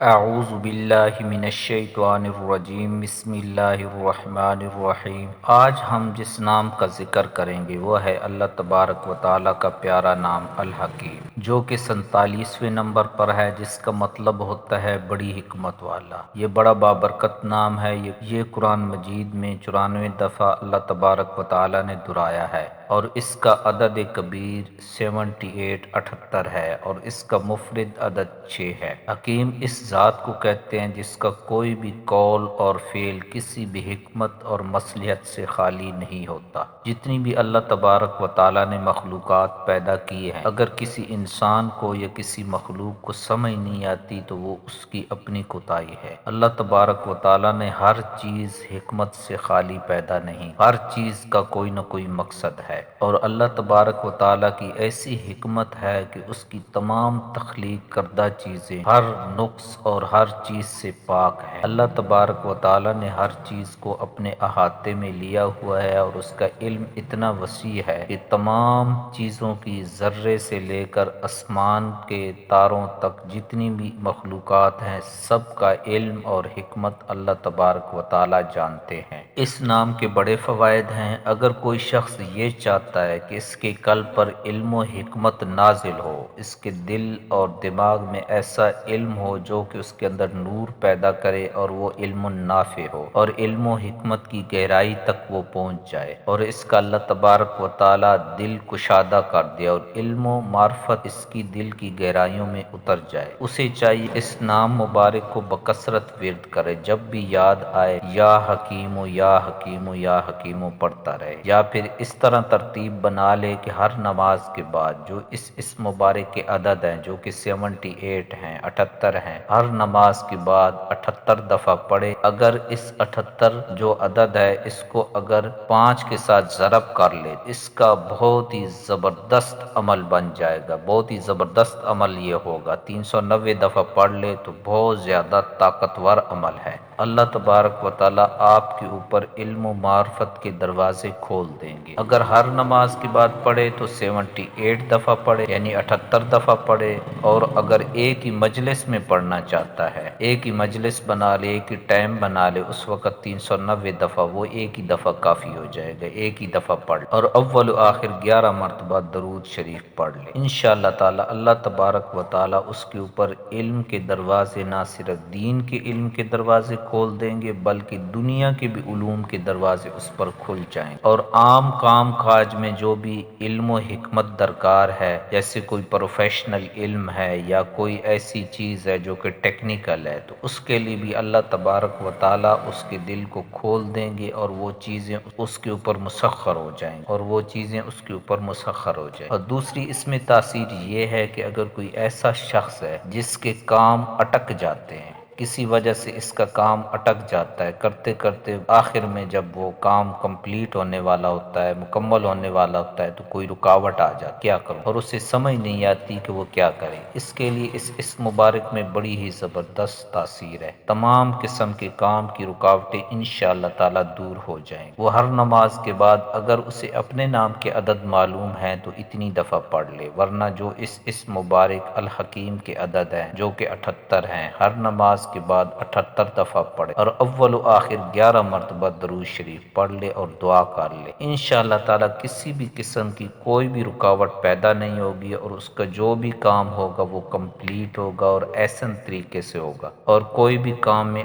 اعوذ باللہ من الشیطان الرجیم، بسم اللہ الرحمن الرحیم۔ آج ہم جس نام کا ذکر کریں گے وہ ہے اللہ تبارک و تعالیٰ کا پیارا نام الحکیم، جو کہ 47ویں نمبر پر ہے، جس کا مطلب ہوتا ہے بڑی حکمت والا۔ یہ بڑا بابرکت نام ہے۔ یہ قرآن مجید میں 94 دفعہ اللہ تبارک و تعالیٰ نے دہرایا ہے، اور اس کا عدد کبیر 78 ہے، اور اس کا مفرد عدد 6 ہے۔ حکیم اس ذات کو کہتے ہیں جس کا کوئی بھی قول اور فعل کسی بھی حکمت اور مصلحت سے خالی نہیں ہوتا۔ جتنی بھی اللہ تبارک و تعالیٰ نے مخلوقات پیدا کی ہیں، اگر کسی انسان کو یا کسی مخلوق کو سمجھ نہیں آتی تو وہ اس کی اپنی کوتاہی ہے۔ اللہ تبارک و تعالیٰ نے ہر چیز حکمت سے خالی پیدا نہیں، ہر چیز کا کوئی نہ کوئی مقصد ہے، اور اللہ تبارک و تعالیٰ کی ایسی حکمت ہے کہ اس کی تمام تخلیق کردہ چیزیں ہر نقص اور ہر چیز سے پاک ہے۔ اللہ تبارک و تعالیٰ نے ہر چیز کو اپنے احاطے میں لیا ہوا ہے، اور اس کا علم اتنا وسیع ہے کہ تمام چیزوں کی ذرے سے لے کر آسمان کے تاروں تک جتنی بھی مخلوقات ہیں، سب کا علم اور حکمت اللہ تبارک و تعالیٰ جانتے ہیں۔ اس نام کے بڑے فوائد ہیں۔ اگر کوئی شخص یہ چاہتا ہے کہ اس کے قلب پر علم و حکمت نازل ہو، اس کے دل اور دماغ میں ایسا علم ہو جو کہ اس کے اندر نور پیدا کرے، اور وہ علم نافع ہو، اور علم و حکمت کی گہرائی تک وہ پہنچ جائے، اور اس کا اللہ تبارک و تعالیٰ دل کشادہ کر دے، اور علم و معرفت اس کی دل کی گہرائیوں میں اتر جائے، اسے چاہیے اس نام مبارک کو بکثرت ورد کرے۔ جب بھی یاد آئے یا حکیم یا حکیم یا حکیم پڑھتا رہے، یا پھر اس طرح ترتیب بنا لے کہ ہر نماز کے بعد جو اس مبارک کے عدد ہیں، جو کہ 78 ہیں، 78 ہیں، ہر نماز کے بعد 78 دفعہ پڑھے۔ اگر اس 78 جو عدد ہے اس کو اگر 5 کے ساتھ ضرب کر لے، اس کا بہت ہی زبردست عمل بن جائے گا، بہت ہی زبردست عمل یہ ہوگا۔ 390 دفعہ پڑھ لے تو بہت زیادہ طاقتور عمل ہے۔ اللہ تبارک و تعالیٰ آپ کے اوپر علم و معرفت کے دروازے کھول دیں گے۔ اگر ہر نماز کے بعد پڑھے تو 78 دفعہ پڑھے، یعنی 78 دفعہ پڑھے، اور اگر ایک ہی مجلس میں پڑھنا چاہتا ہے، ایک ہی مجلس بنا لے، ایک ہی ٹائم بنا لے، اس وقت 390 دفعہ وہ ایک ہی دفعہ کافی ہو جائے گا، ایک ہی دفعہ پڑھ، اور اول و آخر 11 مرتبہ درود شریف پڑھ لے۔ انشاءاللہ تعالیٰ اللہ تبارک و تعالیٰ اس کے اوپر علم کے دروازے، نہ صرف دین کے علم کے دروازے کھول دیں گے بلکہ دنیا کے بھی علوم کے دروازے اس پر کھل جائیں، اور عام کام کاج میں جو بھی علم و حکمت درکار ہے، جیسے کوئی پروفیشنل علم ہے یا کوئی ایسی چیز ہے جو کہ ٹیکنیکل ہے، تو اس کے لیے بھی اللہ تبارک و تعالیٰ اس کے دل کو کھول دیں گے، اور وہ چیزیں اس کے اوپر مسخر ہو جائیں گی، اور وہ چیزیں اس کے اوپر مسخر ہو جائیں۔ اور دوسری اس میں تاثیر یہ ہے کہ اگر کوئی ایسا شخص ہے جس کے کام اٹک جاتے ہیں، کسی وجہ سے اس کا کام اٹک جاتا ہے، کرتے کرتے آخر میں جب وہ کام کمپلیٹ ہونے والا ہوتا ہے، مکمل ہونے والا ہوتا ہے، تو کوئی رکاوٹ آ جاتی، کیا کروں، اور اسے سمجھ نہیں آتی کہ وہ کیا کرے۔ اس کے لیے اس مبارک میں بڑی ہی زبردست تاثیر ہے۔ تمام قسم کے کام کی رکاوٹیں انشاءاللہ تعالیٰ دور ہو جائیں گی۔ وہ ہر نماز کے بعد اگر اسے اپنے نام کے عدد معلوم ہیں تو اتنی دفعہ پڑھ لے، ورنہ جو اس مبارک الحکیم کے عدد ہیں جو کہ 78 ہیں، ہر نماز کے بعد 78 دفعہ پڑھے، اور اول و آخر 11 مرتبہ درود شریف پڑھ لے اور دعا کر لے۔ انشاءاللہ تعالیٰ کسی بھی قسم کی کوئی بھی رکاوٹ پیدا نہیں ہوگی، اور اس کا جو بھی کام ہوگا وہ کمپلیٹ ہوگا اور احسن طریقے سے ہوگا، اور کوئی بھی کام میں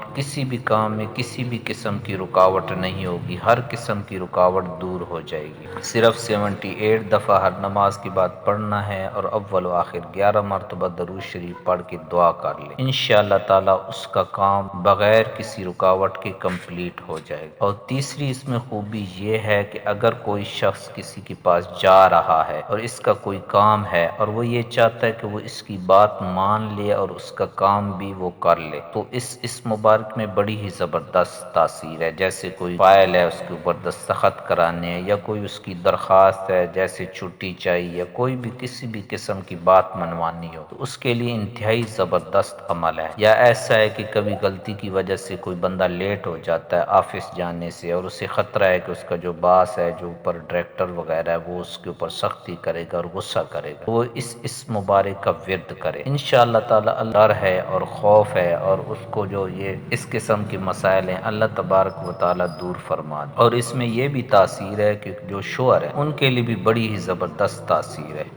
کسی بھی قسم کی رکاوٹ نہیں ہوگی، ہر قسم کی رکاوٹ دور ہو جائے گی۔ صرف 78 دفعہ ہر نماز کے بعد پڑھنا ہے، اور اول و آخر 11 مرتبہ درود شریف پڑھ کے دعا کر لے۔ انشاءاللہ تعالیٰ اس کا کام بغیر کسی رکاوٹ کے کمپلیٹ ہو جائے گا۔ اور تیسری اس میں خوبی یہ ہے کہ اگر کوئی شخص کسی کے پاس جا رہا ہے اور اس کا کوئی کام ہے، اور وہ یہ چاہتا ہے کہ وہ اس کی بات مان لے اور اس کا کام بھی وہ کر لے، تو اس مبارک میں بڑی ہی زبردست تاثیر ہے۔ جیسے کوئی فائل ہے اس کے اوپر دستخط کرانے ہیں، یا کوئی اس کی درخواست ہے جیسے چھٹی چاہیے، یا کوئی بھی کسی بھی قسم کی بات منوانی ہو، تو اس کے لیے انتہائی زبردست عمل ہے۔ یا ایسا ہے کہ کبھی غلطی کی وجہ سے کوئی بندہ لیٹ ہو جاتا ہے آفس جانے سے، اور اسے خطرہ ہے کہ اس کا جو باس ہے، جو اوپر ڈائریکٹر وغیرہ ہے، وہ اس کے اوپر سختی کرے گا اور غصہ کرے گا، وہ اس مبارک کا ورد کرے انشاءاللہ تعالی۔ ڈر ہے اور خوف ہے، اور اس کو جو یہ اس قسم کے مسائل ہیں اللہ تبارک و تعالی دور فرما دے۔ اور اس میں یہ بھی تاثیر ہے کہ جو شوہر ہیں ان کے لیے بھی بڑی ہی زبردست تاثیر ہے۔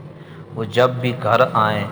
وہ جب بھی گھر آئیں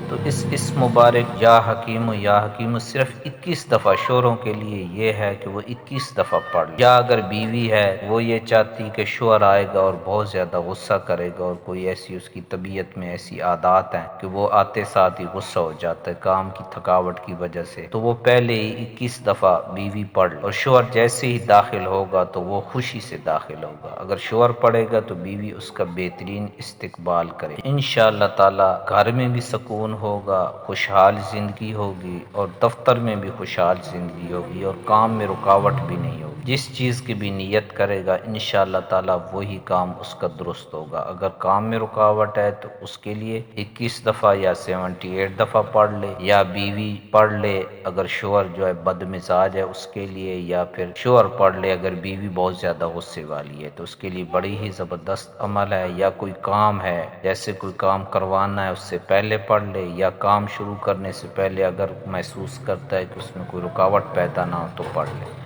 تو اس مبارک یا حکیم یا حکیم صرف 21 دفعہ شوہروں کے لیے یہ ہے کہ وہ 21 دفعہ پڑھ لیں۔ یا اگر بیوی ہے وہ یہ چاہتی کہ شوہر آئے گا اور بہت زیادہ غصہ کرے گا، اور کوئی ایسی اس کی طبیعت میں ایسی عادات ہیں کہ وہ آتے ساتھ ہی غصہ ہو جاتا ہے کام کی تھکاوٹ کی وجہ سے، تو وہ پہلے ہی 21 دفعہ بیوی پڑھ لے، اور شوہر جیسے ہی داخل ہوگا تو وہ خوشی سے داخل ہوگا۔ اگر شوہر پڑھے گا تو بیوی اس کا بہترین استقبال کرے، انشاءاللہ تعالی گھر میں بھی سکون ہوگا، خوشحال زندگی ہوگی، اور دفتر میں بھی خوشحال زندگی ہوگی، اور کام میں رکاوٹ بھی نہیں ہوگی۔ جس چیز کی بھی نیت کرے گا انشاءاللہ تعالی وہی کام اس کا درست ہوگا۔ اگر کام میں رکاوٹ ہے تو اس کے لیے 21 دفعہ یا 78 دفعہ پڑھ لے، یا بیوی پڑھ لے اگر شوہر جو ہے بد مزاج ہے اس کے لیے، یا پھر شوہر پڑھ لے اگر بیوی بہت زیادہ غصے والی ہے، تو اس کے لیے بڑی ہی زبردست عمل ہے۔ یا کوئی کام ہے، جیسے کوئی کام کروانا ہے، اس سے پہلے پڑھ لے، یا کام شروع کرنے سے پہلے اگر محسوس کرتا ہے کہ اس میں کوئی رکاوٹ پیدا نہ ہو تو پڑھ لے۔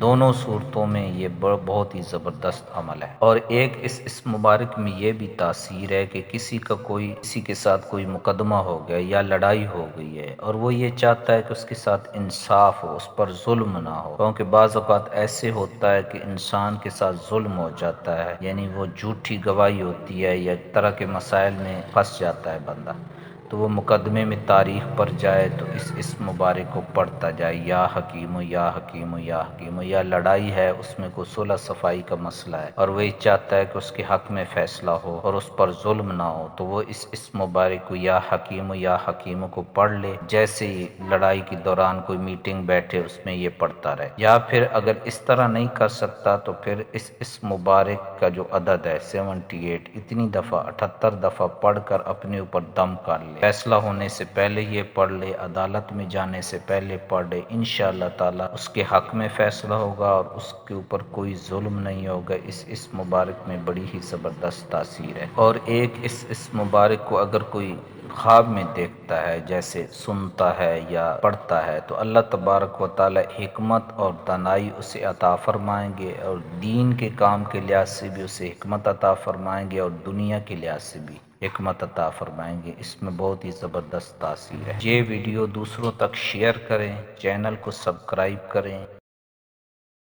دونوں صورتوں میں یہ بہت ہی زبردست عمل ہے۔ اور ایک اس مبارک میں یہ بھی تاثیر ہے کہ کسی کے ساتھ کوئی مقدمہ ہو گیا یا لڑائی ہو گئی ہے، اور وہ یہ چاہتا ہے کہ اس کے ساتھ انصاف ہو، اس پر ظلم نہ ہو، کیونکہ بعض اوقات ایسے ہوتا ہے کہ انسان کے ساتھ ظلم ہو جاتا ہے، یعنی وہ جھوٹی گواہی ہوتی ہے یا طرح کے مسائل میں پھنس جاتا ہے بندہ، تو وہ مقدمے میں تاریخ پر جائے تو اس مبارک کو پڑھتا جائے، یا حکیم یا حکیم یا حکیم۔ یا لڑائی ہے، اس میں کوئی صلح صفائی کا مسئلہ ہے اور وہی چاہتا ہے کہ اس کے حق میں فیصلہ ہو اور اس پر ظلم نہ ہو، تو وہ اس مبارک کو یا حکیم کو پڑھ لے۔ جیسے ہی لڑائی کے دوران کوئی میٹنگ بیٹھے اس میں یہ پڑھتا رہے، یا پھر اگر اس طرح نہیں کر سکتا تو پھر اس مبارک کا جو عدد ہے 78، اتنی دفعہ 78 دفعہ پڑھ کر اپنے اوپر دم کر لے، فیصلہ ہونے سے پہلے یہ پڑھ لے، عدالت میں جانے سے پہلے پڑھ لے، انشاءاللہ تعالی اس کے حق میں فیصلہ ہوگا اور اس کے اوپر کوئی ظلم نہیں ہوگا۔ اس مبارک میں بڑی ہی زبردست تاثیر ہے۔ اور ایک اس مبارک کو اگر کوئی خواب میں دیکھتا ہے، جیسے سنتا ہے یا پڑھتا ہے، تو اللہ تبارک و تعالی حکمت اور دانائی اسے عطا فرمائیں گے، اور دین کے کام کے لحاظ سے بھی اسے حکمت عطا فرمائیں گے، اور دنیا کے لحاظ سے بھی حکمت عطا فرمائیں گے۔ اس میں بہت ہی زبردست تاثیر ہے۔ یہ ویڈیو دوسروں تک شیئر کریں، چینل کو سبسکرائب کریں۔